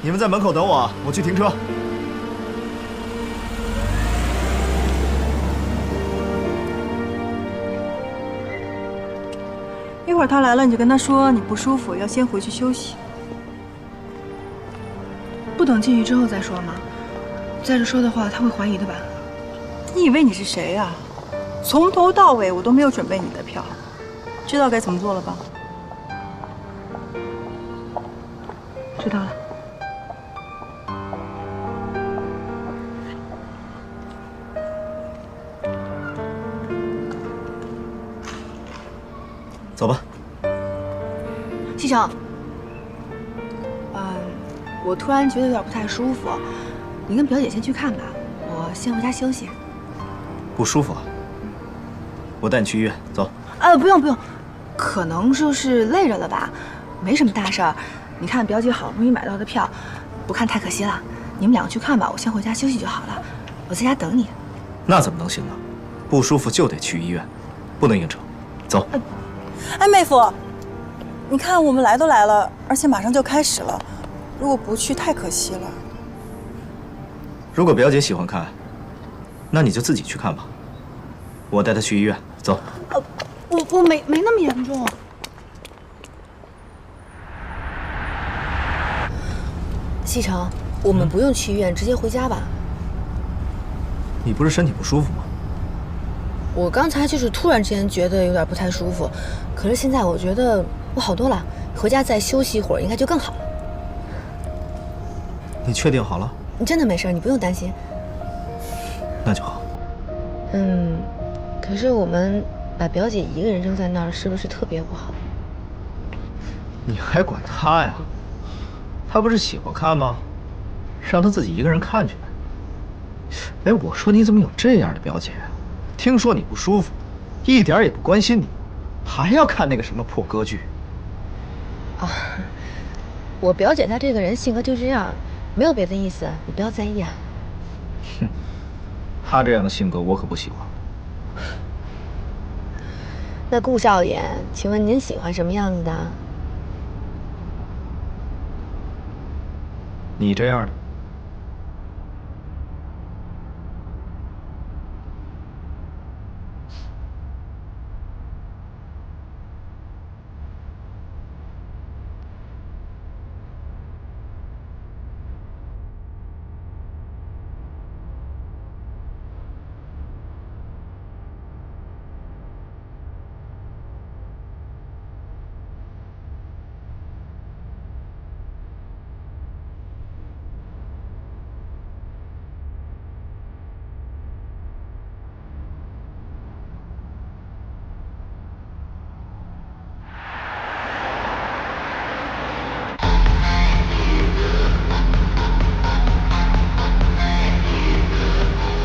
你们在门口等我，我去停车。一会儿他来了，你就跟他说你不舒服，要先回去休息。不等进去之后再说吗？再这说的话，他会怀疑的吧？你以为你是谁呀？从头到尾我都没有准备你的票，知道该怎么做了吧？知道了。走吧。西城，我突然觉得有点不太舒服，你跟表姐先去看吧，我先回家休息。不舒服啊？我带你去医院，走。不用不用，可能就是累着了吧，没什么大事儿。你看表姐好不容易买到的票，不看太可惜了。你们两个去看吧，我先回家休息就好了，我在家等你。那怎么能行呢？不舒服就得去医院，不能硬撑。走。哎，妹夫，你看我们来都来了，而且马上就开始了，如果不去太可惜了。如果表姐喜欢看，那你就自己去看吧。我带她去医院，走。我没那么严重。西城，我们不用去医院，直接回家吧。你不是身体不舒服吗？我刚才就是突然之间觉得有点不太舒服，可是现在我觉得我好多了，回家再休息一会儿应该就更好了。你确定好了？你真的没事，你不用担心。那就好。可是我们把表姐一个人扔在那儿，是不是特别不好？你还管她呀？她不是喜欢看吗？让她自己一个人看去呗。哎，我说你怎么有这样的表姐？听说你不舒服，一点也不关心你，还要看那个什么破歌剧。啊，我表姐她这个人性格就这样，没有别的意思，你不要在意啊。哼，她这样的性格我可不喜欢。那顾少爷，请问您喜欢什么样子的？你这样的。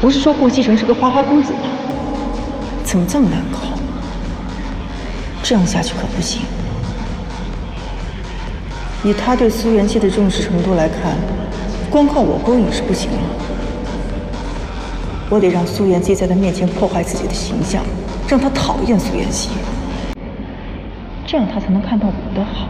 不是说顾西城是个花花公子吗？怎么这么难搞？这样下去可不行。以他对苏元熙的重视程度来看，光靠我勾引是不行的。我得让苏元熙在他面前破坏自己的形象，让他讨厌苏元熙，这样他才能看到我的好。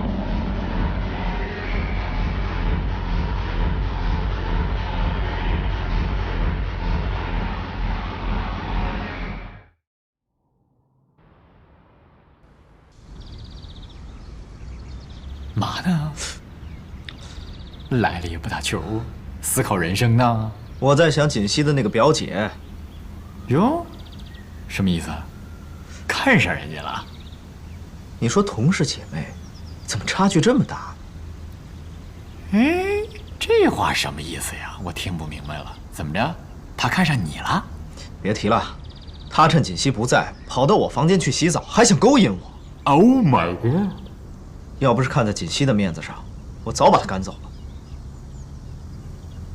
嘛呢？来了也不打球，思考人生呢？我在想锦溪的那个表姐。哟，什么意思？看上人家了？你说同是姐妹，怎么差距这么大？哎，这话什么意思呀？我听不明白了。怎么着？他看上你了？别提了，他趁锦溪不在，跑到我房间去洗澡，还想勾引我。Oh my god！要不是看在锦溪的面子上，我早把他赶走了。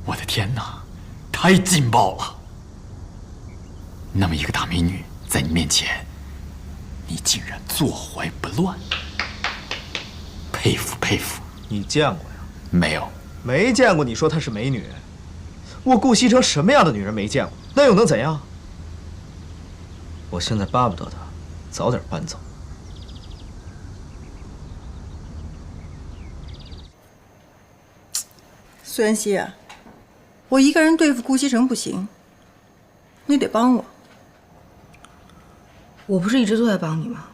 我的天哪，太劲爆了！那么一个大美女在你面前，你竟然坐怀不乱，佩服佩服！你见过呀？没有，没见过。你说她是美女，我顾西城什么样的女人没见过？那又能怎样？我现在巴不得她早点搬走。苏妍希，我一个人对付顾西城不行，你得帮我。我不是一直都在帮你吗？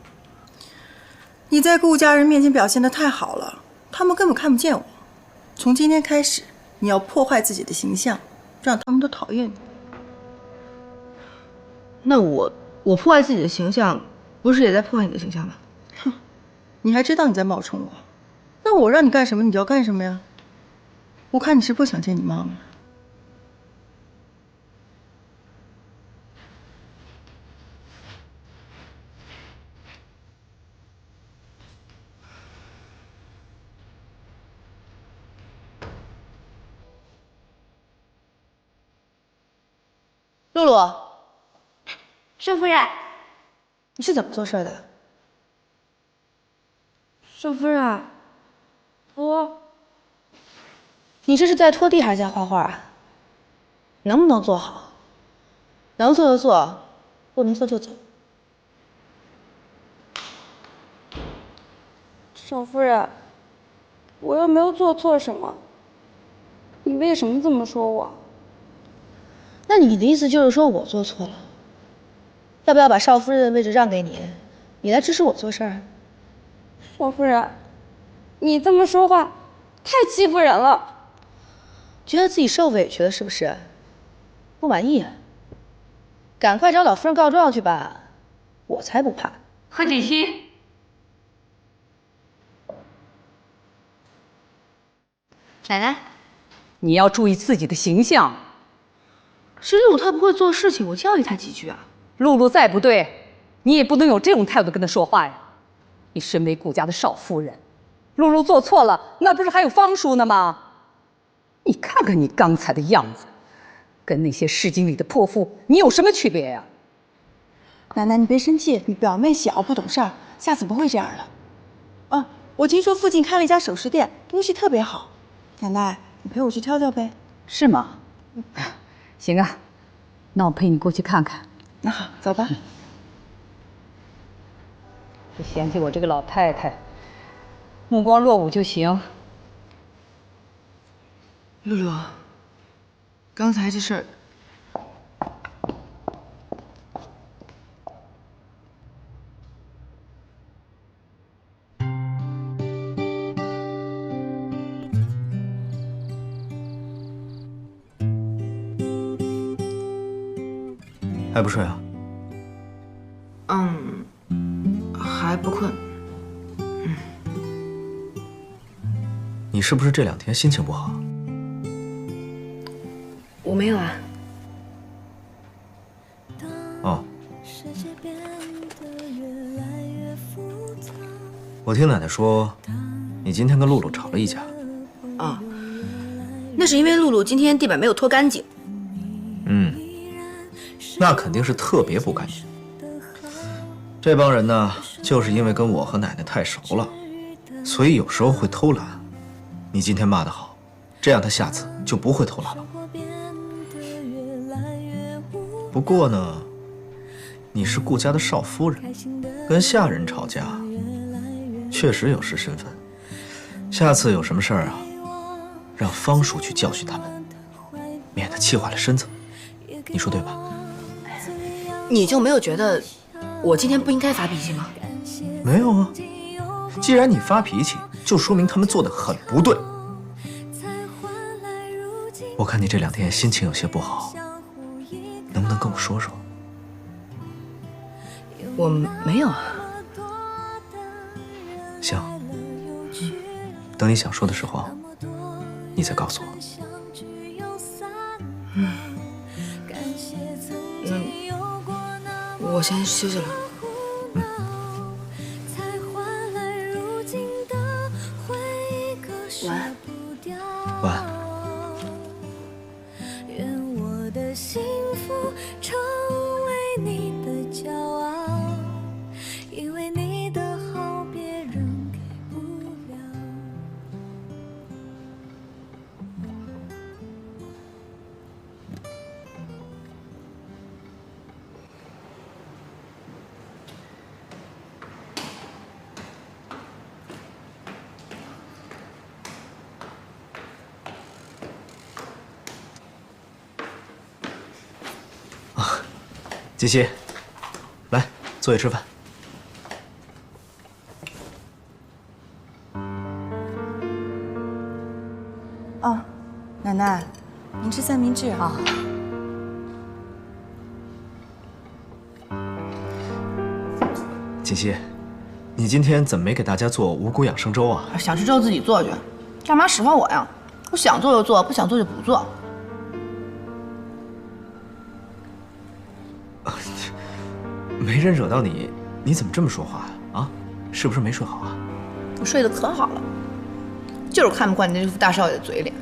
你在顾家人面前表现得太好了，他们根本看不见我。从今天开始，你要破坏自己的形象，让他们都讨厌你。那我破坏自己的形象，不是也在破坏你的形象吗？哼，你还知道你在冒充我？那我让你干什么，你就要干什么呀？我看你是不想见你妈妈。露露，盛夫人，你是怎么做事的？盛夫人，你这是在拖地还是在画画啊？能不能做好？能做就做，不能做就走。盛夫人，我又没有做错什么，你为什么这么说我？那你的意思就是说我做错了？要不要把少夫人的位置让给你，你来支持我做事儿？少夫人，你这么说话太欺负人了。觉得自己受委屈了是不是？不满意？赶快找老夫人告状去吧，我才不怕。何锦溪，奶奶，你要注意自己的形象。是露露她不会做事情，我教育她几句啊。露露再不对，你也不能有这种态度跟她说话呀。你身为顾家的少夫人，露露做错了，那不是还有方叔呢吗？你看看你刚才的样子，跟那些市井里的泼妇，你有什么区别呀？奶奶，你别生气，你表妹小不懂事儿，下次不会这样的。啊，我听说附近开了一家首饰店，东西特别好。奶奶，你陪我去挑挑呗。是吗？行啊，那我陪你过去看看。那好，走吧。别嫌弃我这个老太太，目光落伍就行。露露，刚才这事儿，还不睡啊？还不困。你是不是这2天心情不好？我没有啊。哦。我听奶奶说，你今天跟露露吵了一架。啊，那是因为露露今天地板没有拖干净。那肯定是特别不干净。这帮人呢，就是因为跟我和奶奶太熟了，所以有时候会偷懒。你今天骂得好，这样他下次就不会偷懒了。不过呢，你是顾家的少夫人，跟下人吵架，确实有失身份。下次有什么事儿啊，让方叔去教训他们，免得气坏了身子。你说对吧？你就没有觉得我今天不应该发脾气吗？没有啊，既然你发脾气，就说明他们做的很不对。我看你这2天心情有些不好，能不能跟我说说？我没有啊。行，等你想说的时候，你再告诉我。我先休息了。晚安。晚安。愿我的幸福成为你的骄傲，因为你的好别人给不了。锦溪，来，坐下吃饭。哦，奶奶，您吃三明治啊？锦溪，你今天怎么没给大家做五谷养生粥啊？想吃粥自己做去，干嘛使唤我呀？我想做就做，不想做就不做。没人惹到你，你怎么这么说话呀？啊，是不是没睡好啊？我睡得可好了，就是看不惯你这副大少爷的嘴脸。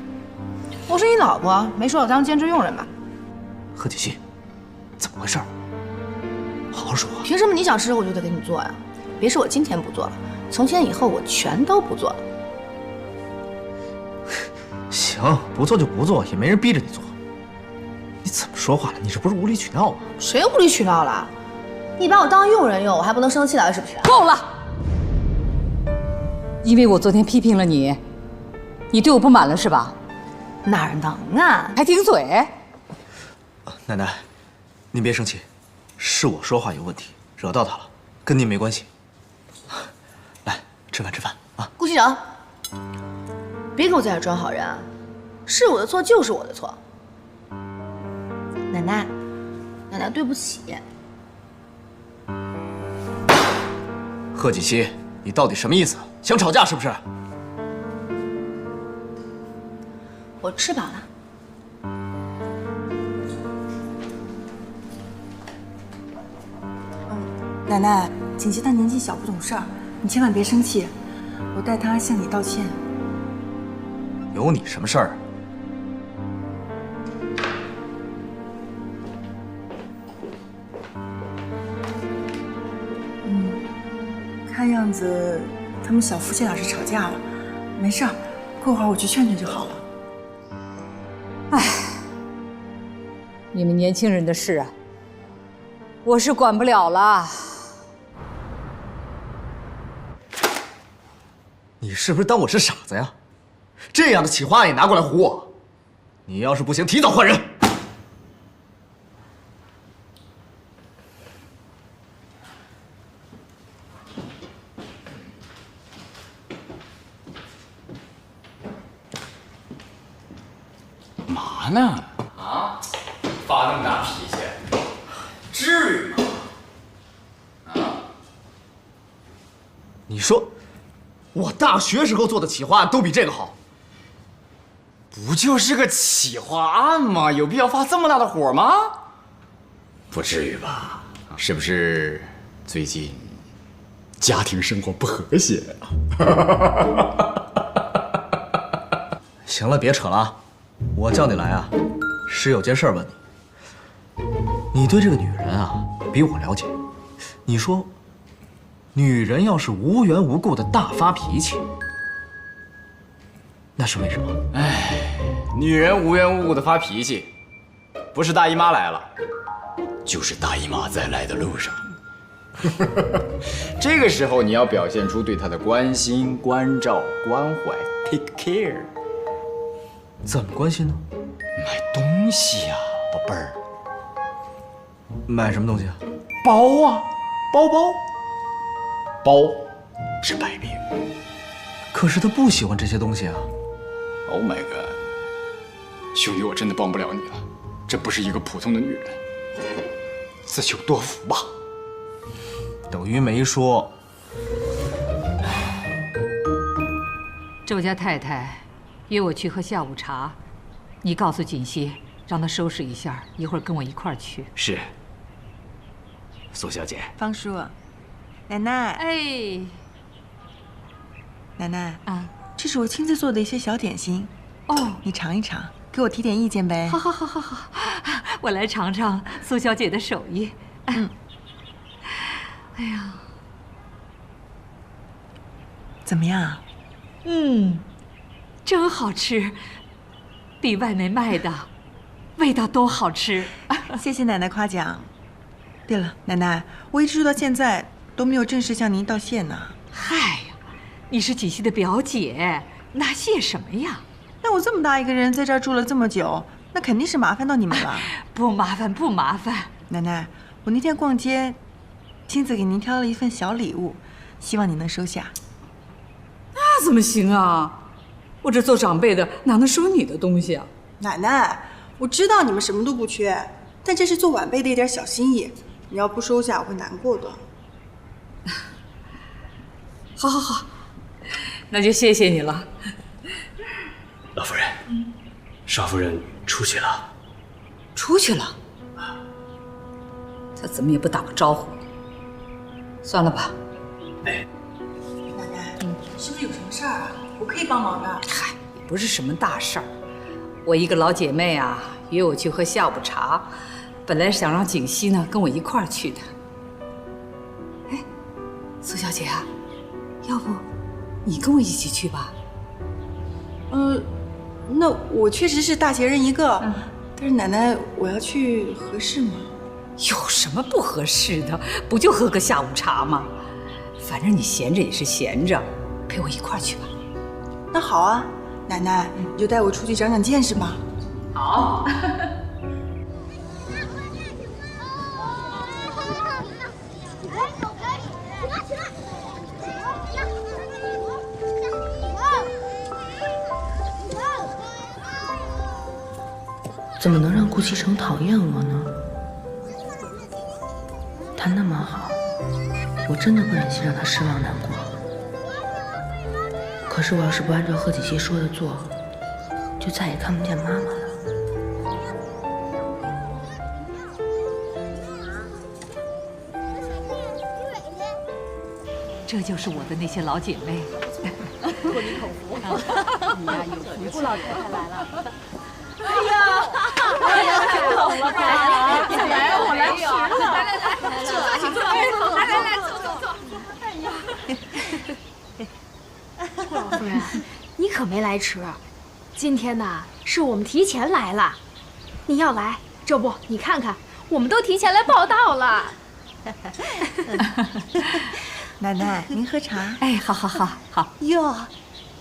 我是你老婆，没说我当兼职佣人吧？贺锦溪，怎么回事？好好说话。凭什么你想吃我就得给你做呀？别说我今天不做了，从今天以后我全都不做了。行，不做就不做，也没人逼着你做。你怎么说话了？你这不是无理取闹吗？谁无理取闹了？你把我当佣人用，我还不能生气了是不是？够了！因为我昨天批评了你，你对我不满了是吧？哪儿能啊！还顶嘴！奶奶，您别生气，是我说话有问题，惹到他了，跟您没关系。来，吃饭吃饭啊！顾西城，别给我在这装好人啊！是我的错就是我的错。奶奶，奶奶对不起。贺锦溪，你到底什么意思？想吵架是不是？我吃饱了。奶奶，锦溪她年纪小不懂事儿，你千万别生气，我代她向你道歉。有你什么事儿？看样子他们小夫妻俩是吵架了，没事儿，过会儿我去劝劝就好了。唉，你们年轻人的事啊，我是管不了了。你是不是当我是傻子呀？这样的企划案也拿过来唬我？你要是不行，提早换人。嘛呢？啊，发那么大脾气，至于吗？啊？你说，我大学时候做的企划案都比这个好。不就是个企划案吗？有必要发这么大的火吗？不至于吧？是不是最近家庭生活不和谐啊？行了，别扯了啊！我叫你来啊，是有件事问你。你对这个女人啊，比我了解。你说，女人要是无缘无故的大发脾气，那是为什么？哎，女人无缘无故的发脾气，不是大姨妈来了，就是大姨妈在来的路上。这个时候你要表现出对她的关心、关照、关怀 ，take care。怎么关心呢？买东西呀，宝贝儿。买什么东西啊？包啊，包。包是百病。可是她不喜欢这些东西啊。Oh my god， 兄弟，我真的帮不了你了，这不是一个普通的女人，自求多福吧。等于没说。周家太太约我去喝下午茶，你告诉锦溪，让她收拾一下，一会儿跟我一块儿去。是，苏小姐。方叔，奶奶，哎，奶奶啊，这是我亲自做的一些小点心，哦，你尝一尝，给我提点意见呗。好，我来尝尝苏小姐的手艺。哎呀，怎么样？真好吃，比外面卖的味道都好吃。谢谢奶奶夸奖。对了，奶奶，我一直住到现在都没有正式向您道谢呢。嗨呀，你是锦溪的表姐，那谢什么呀？那我这么大一个人在这儿住了这么久，那肯定是麻烦到你们了。不麻烦。奶奶，我那天逛街，亲自给您挑了一份小礼物，希望您能收下。那怎么行啊？我这做长辈的哪能收你的东西啊？奶奶，我知道你们什么都不缺，但这是做晚辈的一点小心意，你要不收下，我会难过的。好好好，那就谢谢你了。老夫人，少夫人出去了。出去了？他怎么也不打个招呼？算了吧。哎，奶奶，是不是有什么事儿啊？我可以帮忙的。嗨，也不是什么大事儿。我一个老姐妹啊，约我去喝下午茶，本来想让景熙呢跟我一块儿去的。哎，苏小姐啊，要不你跟我一起去吧？那我确实是大节人一个，但是奶奶，我要去合适吗？有什么不合适的？不就喝个下午茶吗？反正你闲着也是闲着，陪我一块儿去吧。那好啊，奶奶，你就带我出去长长见识吧。好。怎么能让顾西城讨厌我呢？他那么好，我真的不忍心让他失望难过。可是我要是不按照贺锦熙说的做，就再也看不见妈妈了。这就是我的那些老姐妹。托你口福，你呀有福气。顾老太太来了。哎呀，太好了，来，我来迟了。来，坐，来，坐。哎呀，顾老夫人，你可没来迟。今天呢，是我们提前来了。你要来，这不，你看看，我们都提前来报道了。奶奶，您喝茶。哎，好。哟，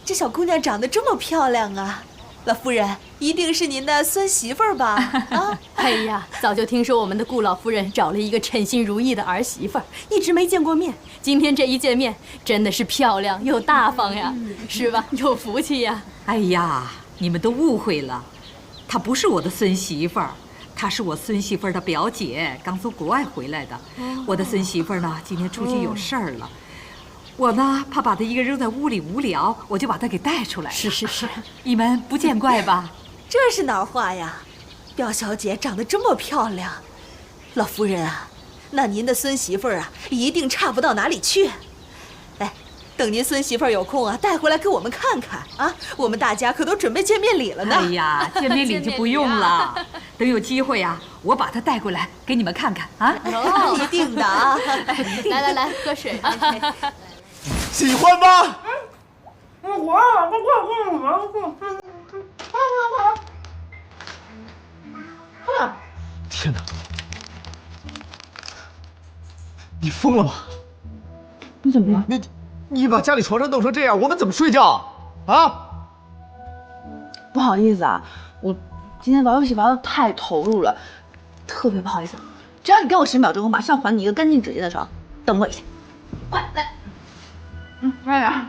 这小姑娘长得这么漂亮啊！老夫人，一定是您的孙媳妇儿吧？啊！哎呀，早就听说我们的顾老夫人找了一个称心如意的儿媳妇儿，一直没见过面。今天这一见面，真的是漂亮又大方呀，是吧？有福气呀！哎呀，你们都误会了，她不是我的孙媳妇儿。她是我孙媳妇儿的表姐，刚从国外回来的。我的孙媳妇儿呢，今天出去有事儿了。我呢，怕把她一个扔在屋里无聊，我就把她给带出来了。是，你们不见怪吧？这是哪儿话呀？表小姐长得这么漂亮，老夫人啊，那您的孙媳妇儿啊，一定差不到哪里去。哎，等您孙媳妇儿有空啊，带回来给我们看看啊！我们大家可都准备见面礼了呢。哎呀，见面礼就不用了，等有机会啊，我把她带过来给你们看看啊！一定的啊！来，喝水。喜欢吗？天哪！你疯了吗？你怎么了？你把家里床上弄成这样，我们怎么睡觉啊？不好意思啊，我今天玩游戏玩的太投入了，特别不好意思。只要你给我10秒钟，我马上还你一个干净整洁的床。等我一下，快来。快点。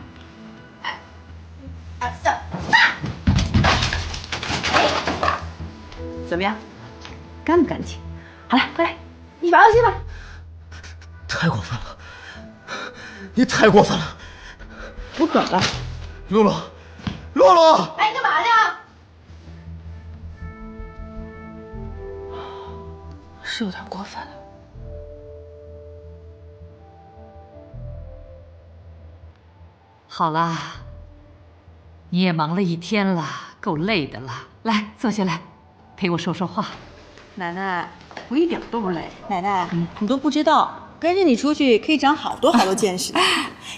怎么样？干不干净？好了，快来，一起玩游戏吧。太过分了！你太过分了！我怎么了？露露，露露！哎，你干嘛呢？是有点过分了。好啦，你也忙了一天了，够累的了。来，坐下来，陪我说说话。奶奶，我一点都不累。奶奶，你都不知道，跟着你出去可以长好多见识。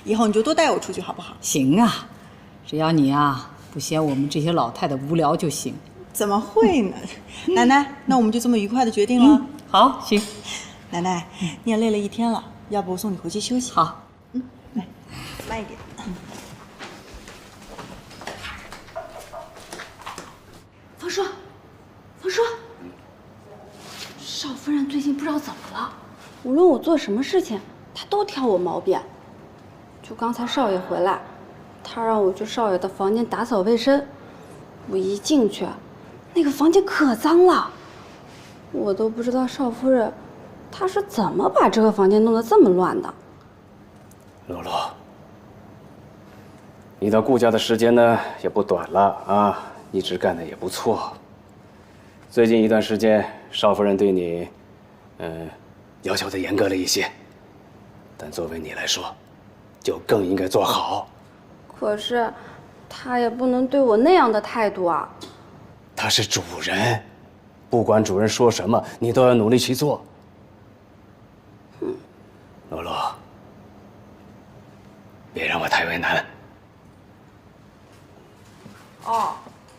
以后你就多带我出去好不好？行啊，只要你啊不嫌我们这些老太太无聊就行。怎么会呢？奶奶，那我们就这么愉快的决定了。好，行。奶奶，你也累了一天了，要不我送你回去休息？好。来，慢一点。冯叔，少夫人最近不知道怎么了，无论我做什么事情，他都挑我毛病。就刚才少爷回来，他让我去少爷的房间打扫卫生，我一进去，那个房间可脏了，我都不知道少夫人她是怎么把这个房间弄得这么乱的。露露，你到顾家的时间呢也不短了啊，一直干得也不错。最近一段时间，少夫人对你，要求的严格了一些，但作为你来说，就更应该做好。可是，她也不能对我那样的态度啊。他是主人，不管主人说什么，你都要努力去做。露露，别让我太为难。哦，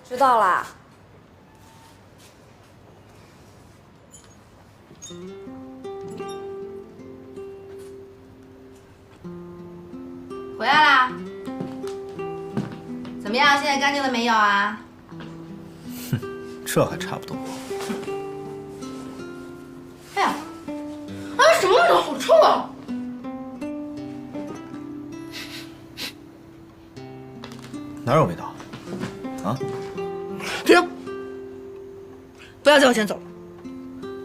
知道啦。回来啦？怎么样？现在干净了没有啊？这还差不多。哎呀，什么味道？好臭啊！哪有味道？啊？停！不要在我前走，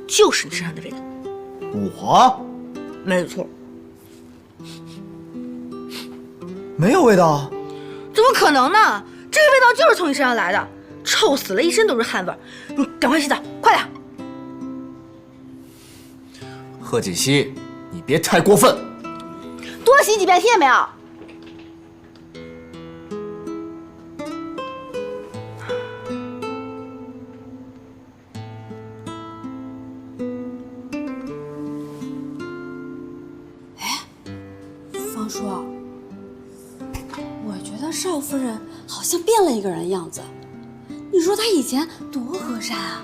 就是你身上的味道。我？没错。没有味道？怎么可能呢？这个味道就是从你身上来的，臭死了，一身都是汗味儿。你赶快洗澡，快点！贺锦熙，你别太过分。多洗几遍，听见没有？方叔，我觉得少夫人好像变了一个人样子。你说她以前多和善啊！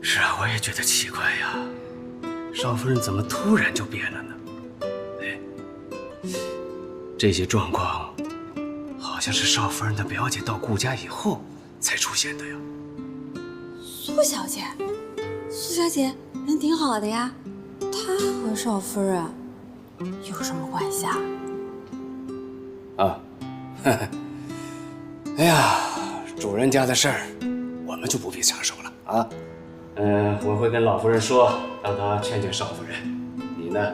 是啊，我也觉得奇怪呀，少夫人怎么突然就变了呢？哎，这些状况好像是少夫人的表姐到顾家以后才出现的呀。苏小姐，苏小姐人挺好的呀，她和少夫人有什么关系啊？啊，呵呵，哎呀，主人家的事儿，我们就不必插手了啊。我会跟老夫人说，让她劝劝少夫人。你呢，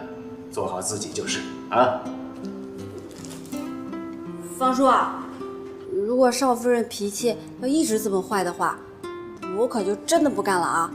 做好自己就是啊。方叔啊，如果少夫人脾气要一直这么坏的话，我可就真的不干了啊。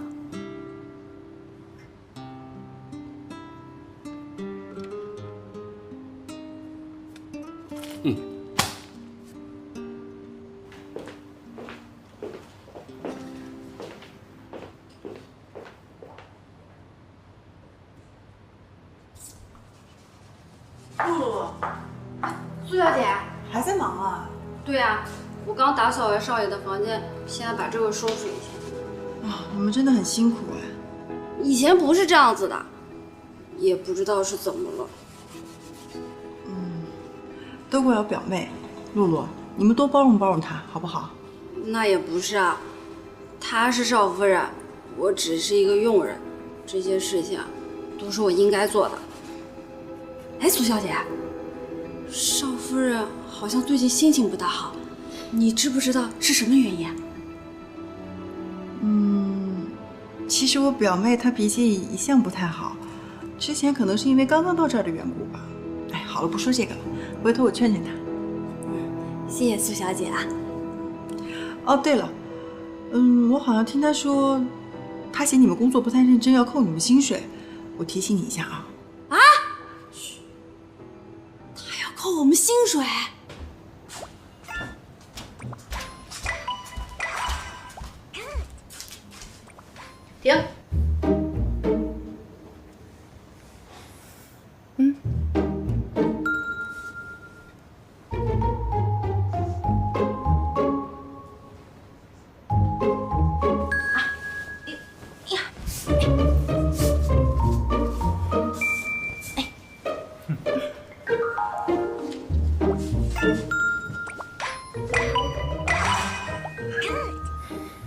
苏小姐还在忙啊？对呀，我刚打扫完少爷的房间，现在把这个收拾一下。啊，你们真的很辛苦哎。以前不是这样子的，也不知道是怎么了。都怪我表妹，露露，你们多包容包容她，好不好？那也不是啊，她是少夫人，我只是一个佣人，这些事情都是我应该做的。哎，苏小姐，少夫人好像最近心情不大好，你知不知道是什么原因啊？其实我表妹她脾气一向不太好，之前可能是因为刚刚到这儿的缘故吧。哎，好了，不说这个了，回头我劝劝她。谢谢苏小姐啊。哦，对了，我好像听她说，她嫌你们工作不太认真，要扣你们薪水。我提醒你一下啊。啊？她要扣我们薪水？停。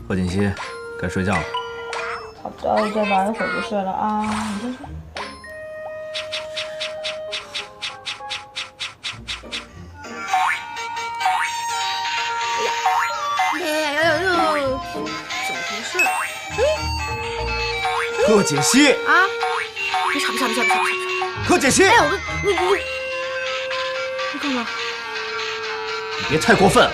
贺锦熙，该睡觉了。好的。少爷再玩一会儿就睡了啊，你先睡。怎么回事？贺锦熙啊！别吵！贺锦熙！哎，你干嘛？你别太过分！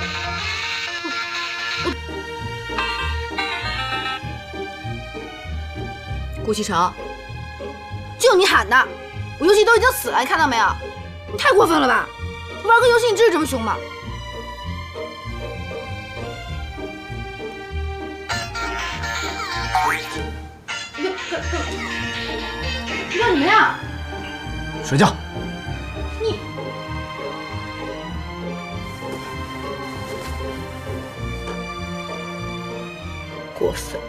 顾西城，就你喊的，我游戏都已经死了，你看到没有？你太过分了吧！玩个游戏你至于这么凶吗？你干什么呀？睡觉。你过分，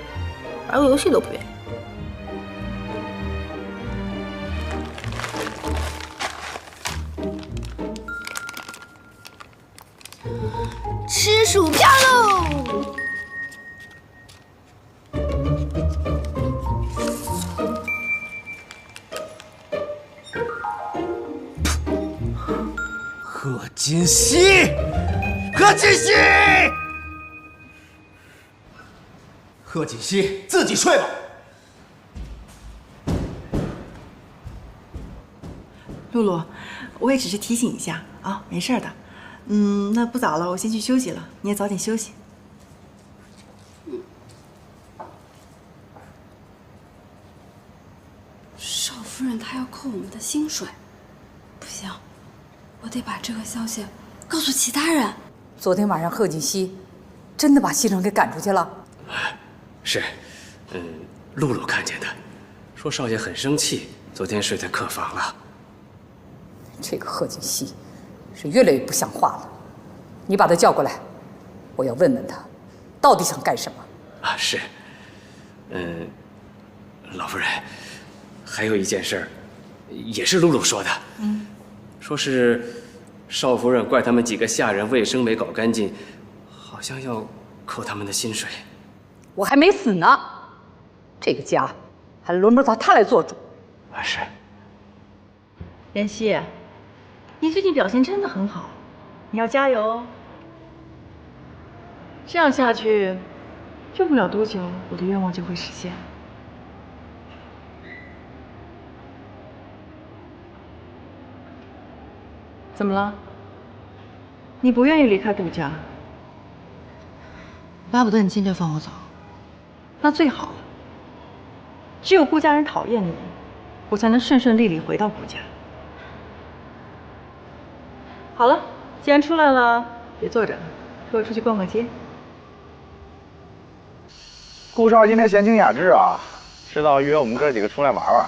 玩个游戏都不愿意。吃薯片喽！贺锦熙，贺锦熙，贺锦熙，自己睡吧。露露，我也只是提醒一下啊，没事的。那不早了，我先去休息了，你也早点休息。少夫人她要扣我们的薪水，不行，我得把这个消息告诉其他人。昨天晚上贺锦熙真的把西城给赶出去了？是，露露看见的，说少爷很生气，昨天睡在客房了。这个贺锦熙是越来越不像话了，你把他叫过来，我要问问他，到底想干什么？啊，是，老夫人，还有一件事儿，也是露露说的，说是少夫人怪他们几个下人卫生没搞干净，好像要扣他们的薪水。我还没死呢，这个家还轮不到他来做主。啊，是。妍希，你最近表现真的很好，你要加油哦。这样下去，用不了多久，我的愿望就会实现。怎么了？你不愿意离开顾家？巴不得你今天放我走。那最好了。只有顾家人讨厌你，我才能顺顺利利回到顾家。好了，既然出来了，别坐着，陪我出去逛逛街。顾少今天闲情雅致啊，知道约我们哥几个出来玩玩。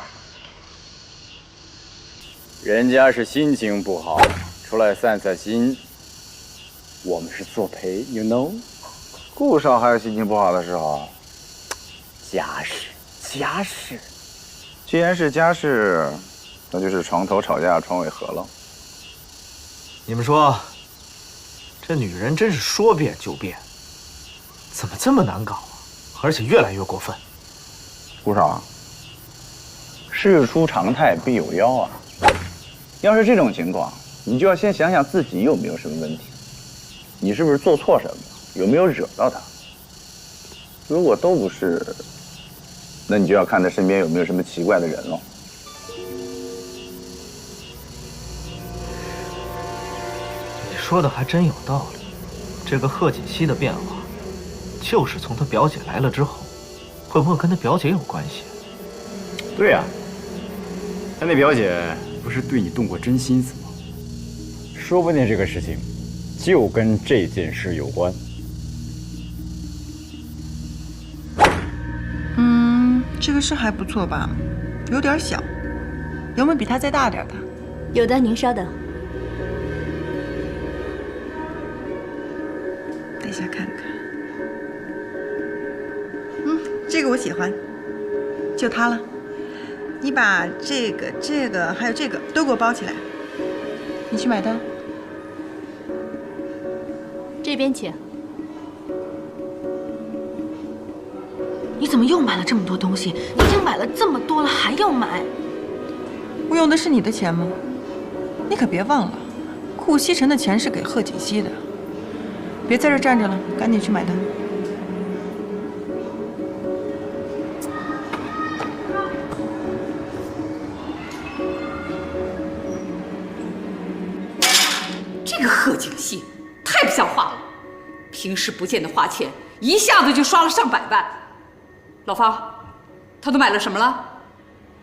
人家是心情不好，出来散散心。我们是作陪 ，you know。顾少还有心情不好的时候。家事。既然是家事，那就是床头吵架床尾和了。你们说，这女人真是说变就变，怎么这么难搞啊？而且越来越过分。顾少啊，事出常态必有妖啊。要是这种情况，你就要先想想自己有没有什么问题，你是不是做错什么，有没有惹到他。如果都不是，那你就要看他身边有没有什么奇怪的人了。你说的还真有道理，这个贺锦熙的变化，就是从他表姐来了之后，会不会跟他表姐有关系？对呀，他那表姐不是对你动过真心思吗？说不定这个事情就跟这件事有关。这个是还不错吧，有点小，有没有比它再大点的？有的，您稍等。等一下看看。这个我喜欢，就它了。你把这个还有这个都给我包起来。你去买单。这边请。你怎么又买了这么多东西？你已经买了这么多了，还要买？我用的是你的钱吗？你可别忘了，顾西辰的钱是给贺锦熙的。别在这站着了，赶紧去买单。这个贺锦熙太不像话了，平时不见得花钱，一下子就刷了上百万。老方，他都买了什么了？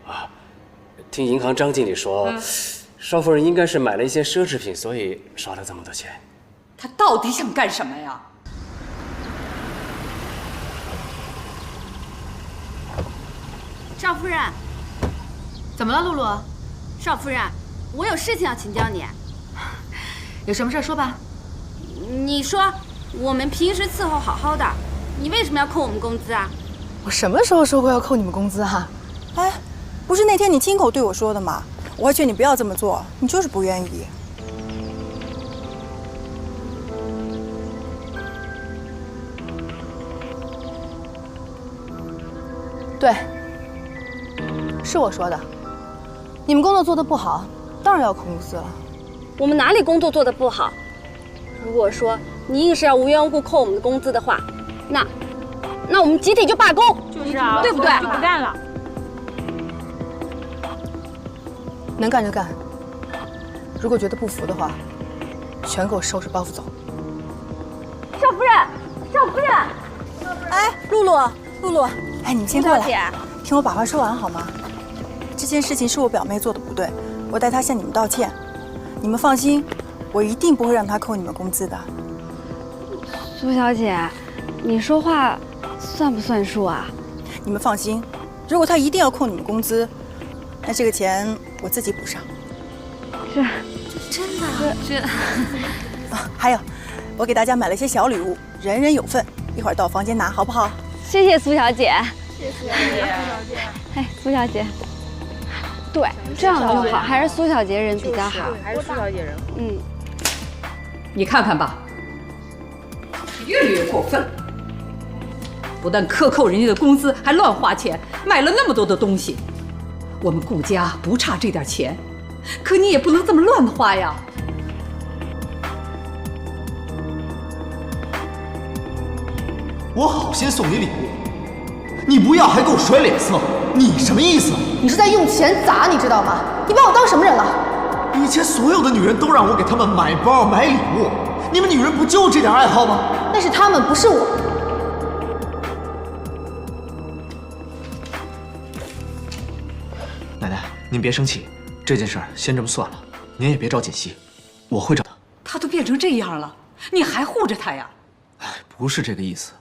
啊，听银行张经理说，少夫人应该是买了一些奢侈品，所以刷了这么多钱。他到底想干什么呀？少夫人，怎么了，露露？少夫人，我有事情要请教你。有什么事说吧。你说我们平时伺候好好的，你为什么要扣我们工资啊？我什么时候说过要扣你们工资哈？哎，不是那天你亲口对我说的吗？我还劝你不要这么做，你就是不愿意。对，是我说的。你们工作做得不好，当然要扣工资了。我们哪里工作做得不好？如果说你硬是要无缘无故扣我们的工资的话，那我们集体就罢工，就是啊，对不对？不干了。能干就干，如果觉得不服的话，全给我收拾包袱走。少夫人，少夫人，哎，露露，哎，你们先过来，姐，听我把话说完好吗？这件事情是我表妹做的不对，我代她向你们道歉。你们放心，我一定不会让她扣你们工资的。苏小姐，你说话算不算数啊？你们放心，如果她一定要扣你们工资，那这个钱我自己补上。是，真的？是。啊，还有，我给大家买了一些小礼物，人人有份，一会儿到房间拿，好不好？谢谢苏小姐。谢谢苏小姐。哎，苏小姐。对，这样就好，还是苏小姐人比较好。还是苏小姐人好。嗯。你看看吧，越来越过分了。不但克扣人家的工资，还乱花钱，买了那么多的东西。我们顾家不差这点钱，可你也不能这么乱花呀。我好心送你礼物，你不要还给我甩脸色，你什么意思？你是在用钱砸，你知道吗？你把我当什么人了？以前所有的女人都让我给她们买包买礼物，你们女人不就这点爱好吗？那是他们，不是我。奶奶，您别生气，这件事儿先这么算了，您也别找锦溪，我会找她。他都变成这样了，你还护着他呀？哎，不是这个意思。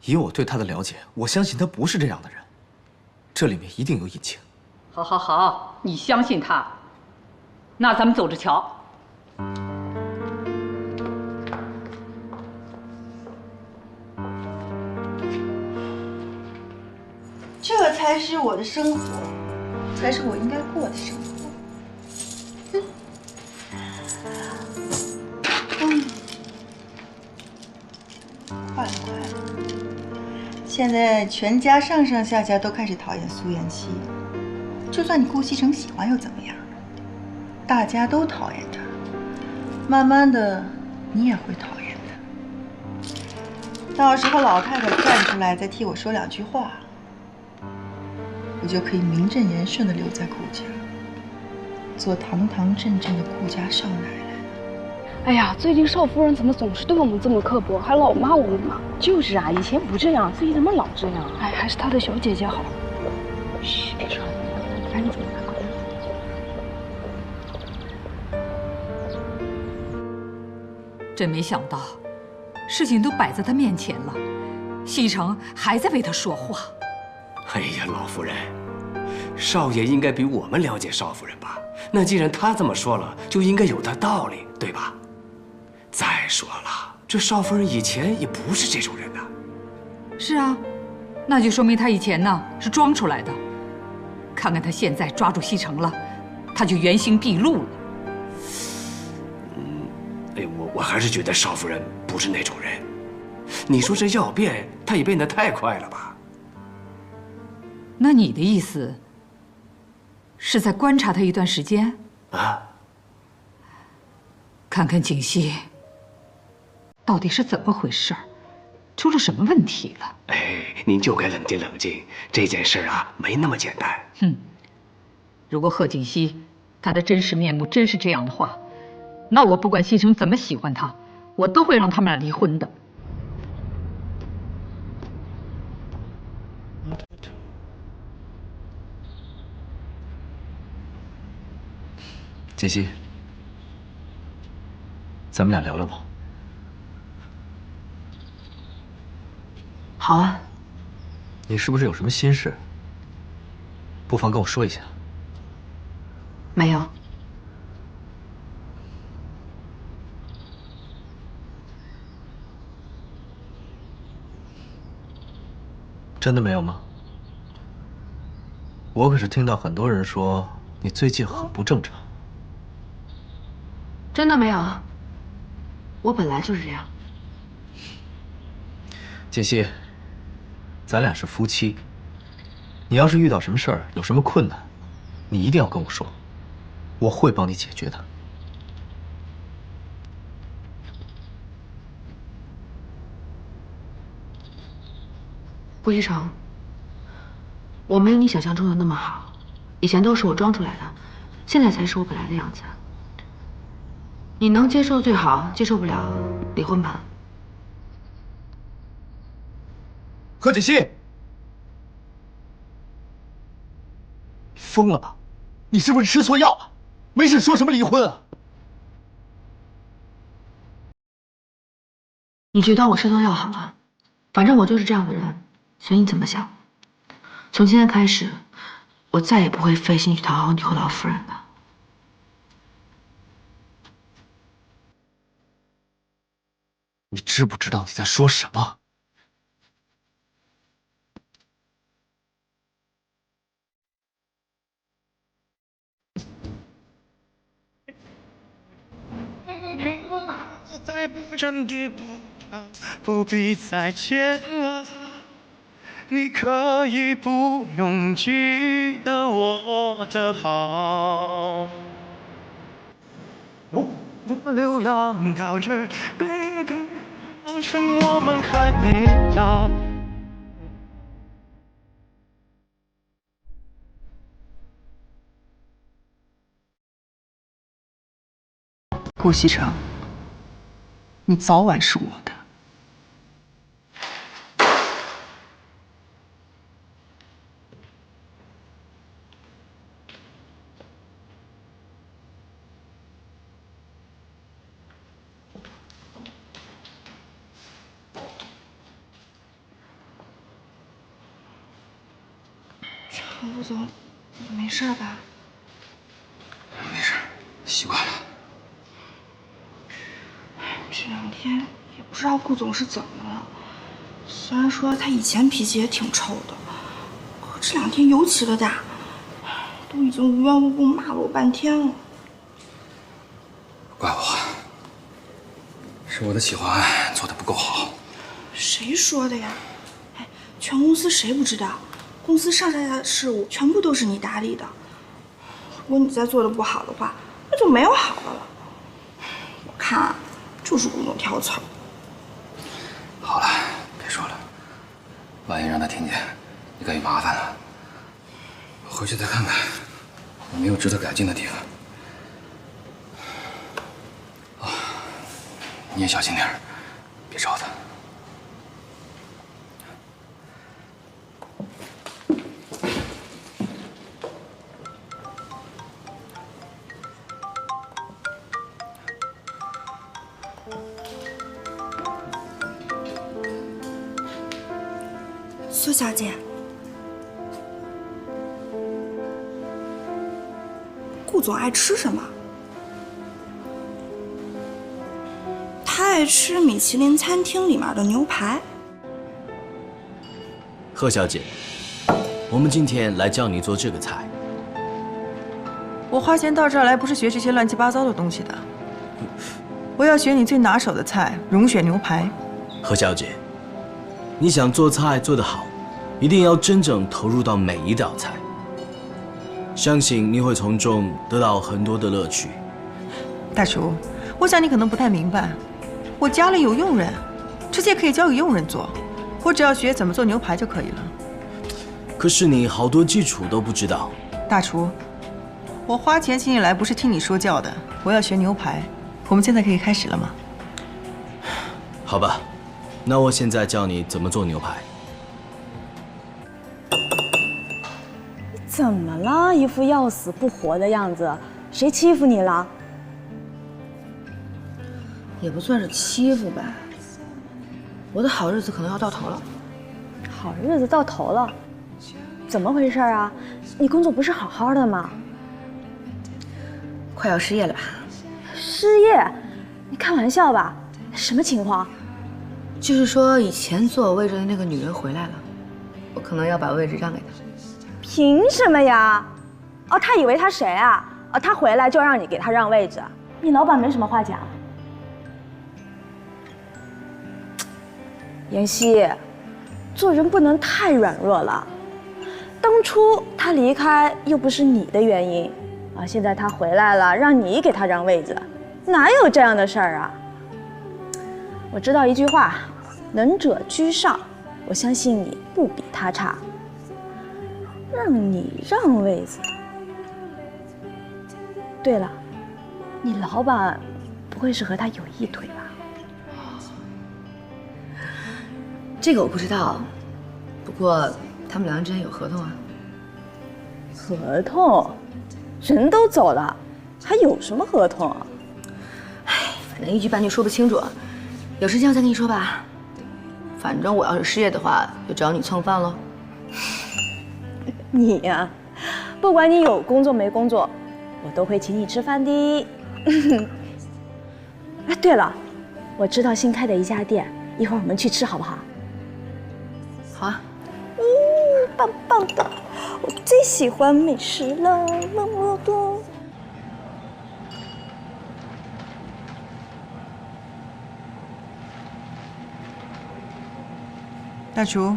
以我对她的了解，我相信她不是这样的人，这里面一定有隐情。好，好，好，你相信他，那咱们走着瞧。这才是我的生活，才是我应该过的生活。快了，快了！现在全家上上下下都开始讨厌苏妍希，就算你顾西城喜欢又怎么样？大家都讨厌他，慢慢的你也会讨厌他。到时候老太太站出来再替我说两句话，我就可以名正言顺的留在顾家，做堂堂正正的顾家少奶奶。哎呀，最近少夫人怎么总是对我们这么刻薄，还老骂我们呢？就是啊，以前不这样，最近怎么老这样？哎，还是她的小姐姐好。嘘，别说了，赶紧走。真没想到，事情都摆在他面前了，西城还在为他说话。哎呀，老夫人，少爷应该比我们了解少夫人吧？那既然他这么说了，就应该有他道理，对吧？再说了，这少夫人以前也不是这种人呐。是啊，那就说明他以前呢是装出来的。看看他现在抓住西城了，他就原形毕露了。哎，我还是觉得少夫人不是那种人。你说这要变，她也变得太快了吧？那你的意思是在观察他一段时间啊？看看景熙到底是怎么回事，出了什么问题了？哎，您就该冷静冷静，这件事啊没那么简单。哼，如果贺锦熙他的真实面目真是这样的话，那我不管西城怎么喜欢他，我都会让他们俩离婚的。锦熙，咱们俩聊聊吧。好啊。你是不是有什么心事？不妨跟我说一下。没有。真的没有吗？我可是听到很多人说你最近很不正常。真的没有，我本来就是这样。锦熙，咱俩是夫妻，你要是遇到什么事儿，有什么困难，你一定要跟我说，我会帮你解决的。顾西城，我没有你想象中的那么好，以前都是我装出来的，现在才是我本来的样子。你能接受最好，接受不了离婚吧。贺锦熙，疯了吧？你是不是吃错药了？没事说什么离婚啊？你就当我吃错药好了，反正我就是这样的人，随你怎么想。从今天开始，我再也不会费心去讨好你和老夫人了。你知不知道你在说什么？不必再见了，你可以不用记得我的好。我流浪到这个地方，趁我们还没到。顾西城，你早晚是我的。常副总，你没事吧？没事，习惯了。这两天也不知道顾总是怎么了，虽然说他以前脾气也挺臭的，可这两天尤其的大，都已经无缘无故骂了我半天了。怪我，是我的企划案做得不够好。谁说的呀？哎，全公司谁不知道？公司上下的事务全部都是你打理的。如果你再做的不好的话，那就没有好的了。我看啊，就是顾总挑刺儿。好了，别说了，万一让他听见，你可有麻烦了。我回去再看看，有没有值得改进的地方。啊，你也小心点，别招他。苏小姐，顾总爱吃什么？他爱吃米其林餐厅里面的牛排。贺小姐，我们今天来教你做这个菜。我花钱到这儿来不是学这些乱七八糟的东西的，我要学你最拿手的菜——融雪牛排。贺小姐，你想做菜做得好，一定要真正投入到每一道菜，相信你会从中得到很多的乐趣。大厨，我想你可能不太明白，我家里有佣人，这些可以交给佣人做，我只要学怎么做牛排就可以了。可是你好多基础都不知道。大厨，我花钱请你来不是听你说教的，我要学牛排。我们现在可以开始了吗？好吧，那我现在教你怎么做牛排。怎么了？一副要死不活的样子，谁欺负你了？也不算是欺负吧，我的好日子可能要到头了。好日子到头了？怎么回事啊？你工作不是好好的吗？快要失业了吧？失业？你开玩笑吧？什么情况？就是说以前坐我位置的那个女人回来了，我可能要把位置让给她。凭什么呀？哦，他以为他谁啊？哦，他回来就让你给他让位置？你老板没什么话讲？妍希，做人不能太软弱了。当初他离开又不是你的原因，啊，现在他回来了，让你给他让位子，哪有这样的事儿啊？我知道一句话，能者居上，我相信你不比他差。让你让位子。对了，你老板不会是和他有一腿吧？这个我不知道，不过他们两人之间有合同啊。合同？人都走了，还有什么合同啊？哎，反正一句半句说不清楚，有时间再跟你说吧。反正我要是失业的话，就找你蹭饭喽。你呀，不管你有工作没工作，我都会请你吃饭的。哎，对了，我知道新开的一家店，一会儿我们去吃好不好？好啊。棒棒的，我最喜欢美食了，么么哒。大厨，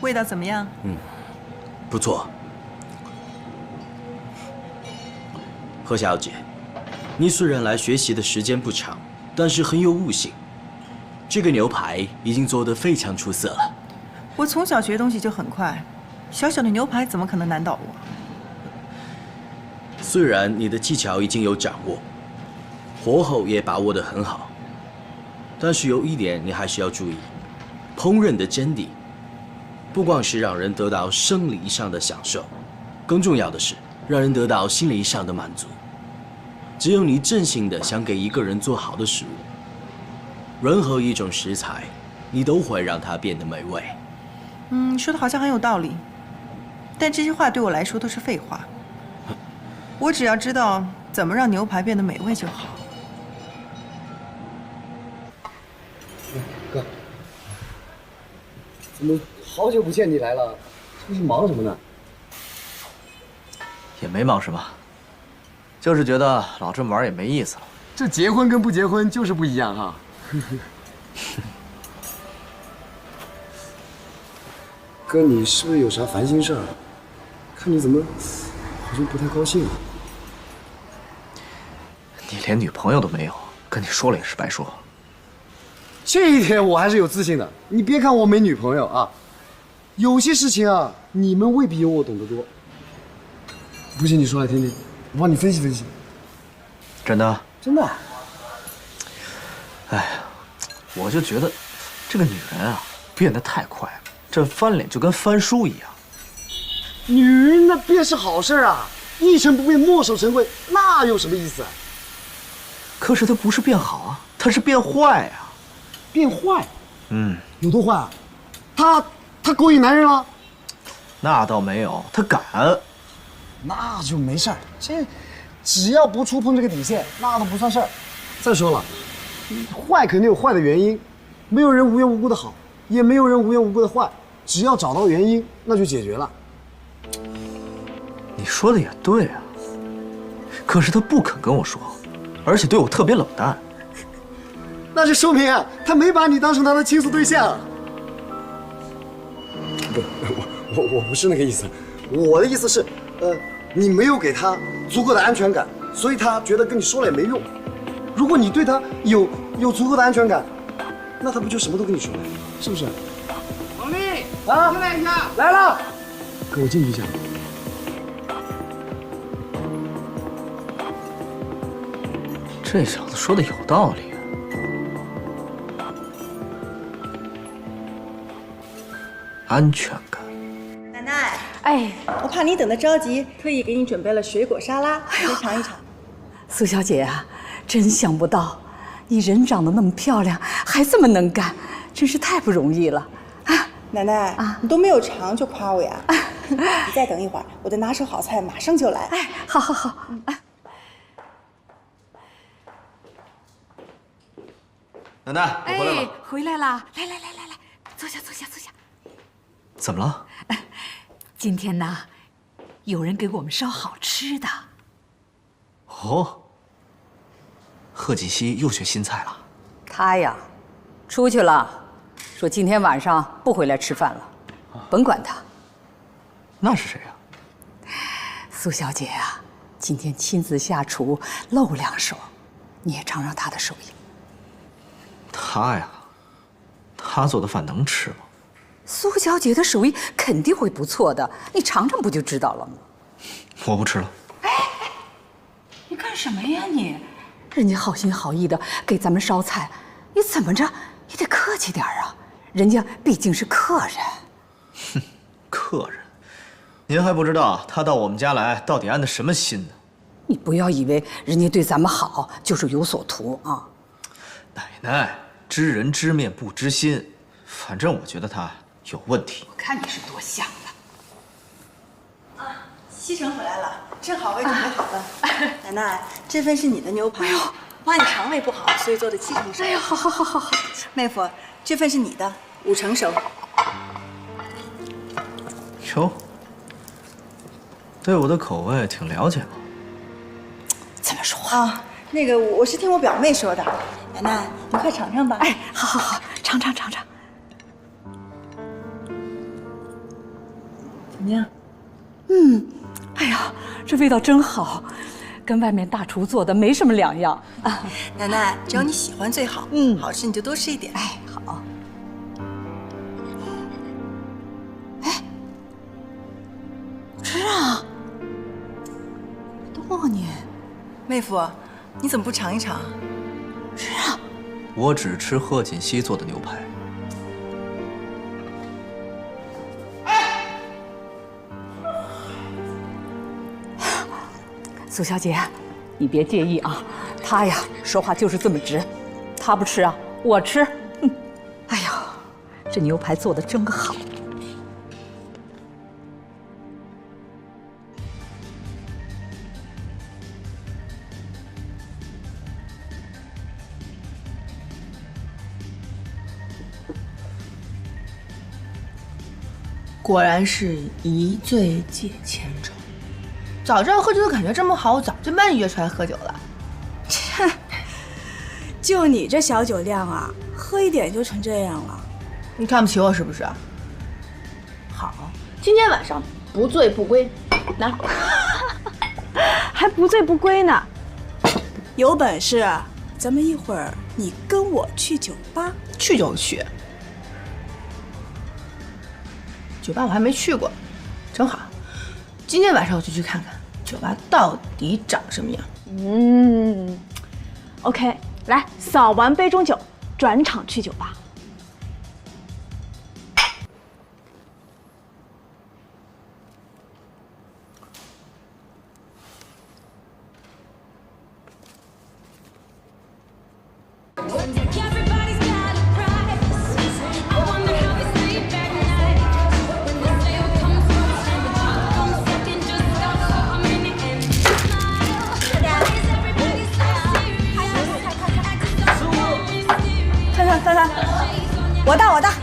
味道怎么样？不错。何小姐，你虽然来学习的时间不长，但是很有悟性。这个牛排已经做得非常出色了。我从小学东西就很快，小小的牛排怎么可能难倒我？虽然你的技巧已经有掌握，火候也把握得很好，但是有一点你还是要注意：烹饪的真谛，不光是让人得到生理上的享受，更重要的是让人得到心理上的满足。只有你真心的想给一个人做好的食物，任何一种食材，你都会让它变得美味。说的好像很有道理，但这些话对我来说都是废话。我只要知道怎么让牛排变得美味就好。哥，怎么好久不见你来了？这是忙什么呢？也没忙什么，就是觉得老这么玩也没意思了。这结婚跟不结婚就是不一样哈。哥，你是不是有啥烦心事儿？看你怎么好像不太高兴啊。你连女朋友都没有，跟你说了也是白说。这一点我还是有自信的。你别看我没女朋友啊，有些事情啊，你们未必有我懂得多。不信你说来听听，我帮你分析分析。真的？真的。哎呀，我就觉得这个女人啊变得太快了，这翻脸就跟翻书一样。女人那便是好事啊，一成不变，墨守成规，那有什么意思啊？可是她不是变好啊，她是变坏啊。变坏？有多坏啊？她勾引男人了？那倒没有，她敢。那就没事儿，这只要不触碰这个底线，那都不算事儿。再说了，坏肯定有坏的原因，没有人无缘无故的好，也没有人无缘无故的坏，只要找到原因，那就解决了。你说的也对啊，可是他不肯跟我说，而且对我特别冷淡。那就说明啊，他没把你当成他的倾诉对象。不，我不是那个意思，我的意思是，你没有给他足够的安全感，所以他觉得跟你说了也没用。如果你对他有足够的安全感，那他不就什么都跟你说了，是不是？王丽啊，进来一下。来了，跟我进去一下。这小子说的有道理。安全感。奶奶，哎，我怕你等得着急，特意给你准备了水果沙拉，你尝一尝。苏小姐啊，真想不到，你人长得那么漂亮，还这么能干，真是太不容易了。奶奶啊，你都没有尝就夸我呀？你再等一会儿，我的拿手好菜马上就来。哎，好好好。奶奶，我回来了。回来了，来，坐下。怎么了？今天呢，有人给我们烧好吃的。哦，贺锦熙又学新菜了。他呀，出去了，说今天晚上不回来吃饭了，甭管他。那是谁呀？苏小姐啊，今天亲自下厨露两手，你也尝尝她的手艺。他呀，他做的饭能吃吗？苏小姐的手艺肯定会不错的，你尝尝不就知道了吗？我不吃了。你干什么呀你？人家好心好意的给咱们烧菜，你怎么着也得客气点啊！人家毕竟是客人。哼，客人，您还不知道他到我们家来到底安的什么心呢？你不要以为人家对咱们好就是有所图啊！奶奶，知人知面不知心，反正我觉得他有问题。我看你是多想的。啊，西城回来了，正好我也准备好了。奶奶，这份是你的牛排，怕你肠胃不好，所以做的7成熟。哎呀，好。妹夫，这份是你的，5成熟。哟，对我的口味挺了解嘛。怎么说话啊？那个我是听我表妹说的。奶奶，你快尝尝吧。哎，好，尝。怎么样？哎呀，这味道真好，跟外面大厨做的没什么两样。奶奶，只要你喜欢最好。好吃你就多吃一点。哎，好。哎，吃啊！多你，妹夫，你怎么不尝一尝？吃啊！我只吃贺锦熙做的牛排。苏小姐，你别介意啊，他呀说话就是这么直，他不吃啊，我吃。哎呦，这牛排做的真好。果然是一醉解千愁。早知道喝酒的感觉这么好，我早就把你约出来喝酒了。切，就你这小酒量啊，喝一点就成这样了。你看不起我是不是？好，今天晚上不醉不归，拿。还不醉不归呢。有本事，咱们一会儿你跟我去酒吧。去就去。酒吧我还没去过，正好，今天晚上我就去看看酒吧到底长什么样。OK， 来，扫完杯中酒，转场去酒吧。看，我大，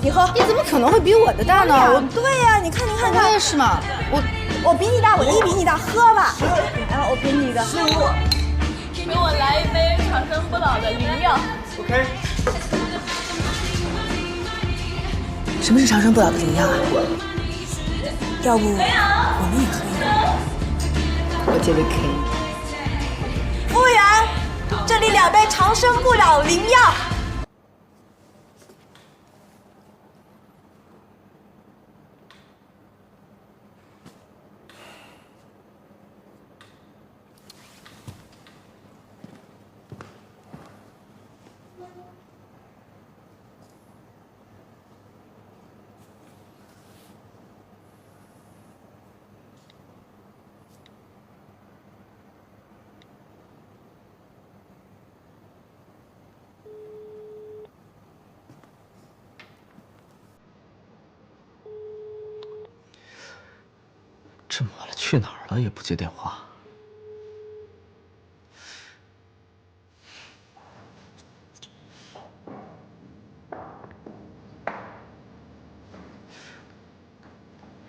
你喝。你怎么可能会比我的大呢？对呀，你看，我也是嘛，我我比你大，我一比你大，喝吧。来吧，我给你一个。给我来一杯长生不老的灵药。OK。什么是长生不老的灵药啊？要不我们也喝一个？我觉得可以。服务员，这里2杯长生不老灵药。这么晚了，去哪儿了也不接电话。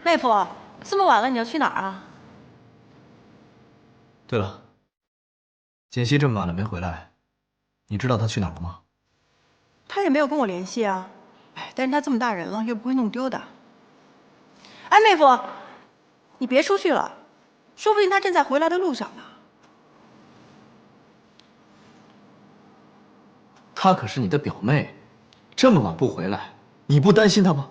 妹夫，这么晚了你要去哪儿啊？对了，简溪这么晚了没回来，你知道她去哪儿了吗？他也没有跟我联系啊。哎，但是他这么大人了，又不会弄丢的。哎，妹夫，你别出去了，说不定他正在回来的路上呢。她可是你的表妹，这么晚不回来，你不担心她吗？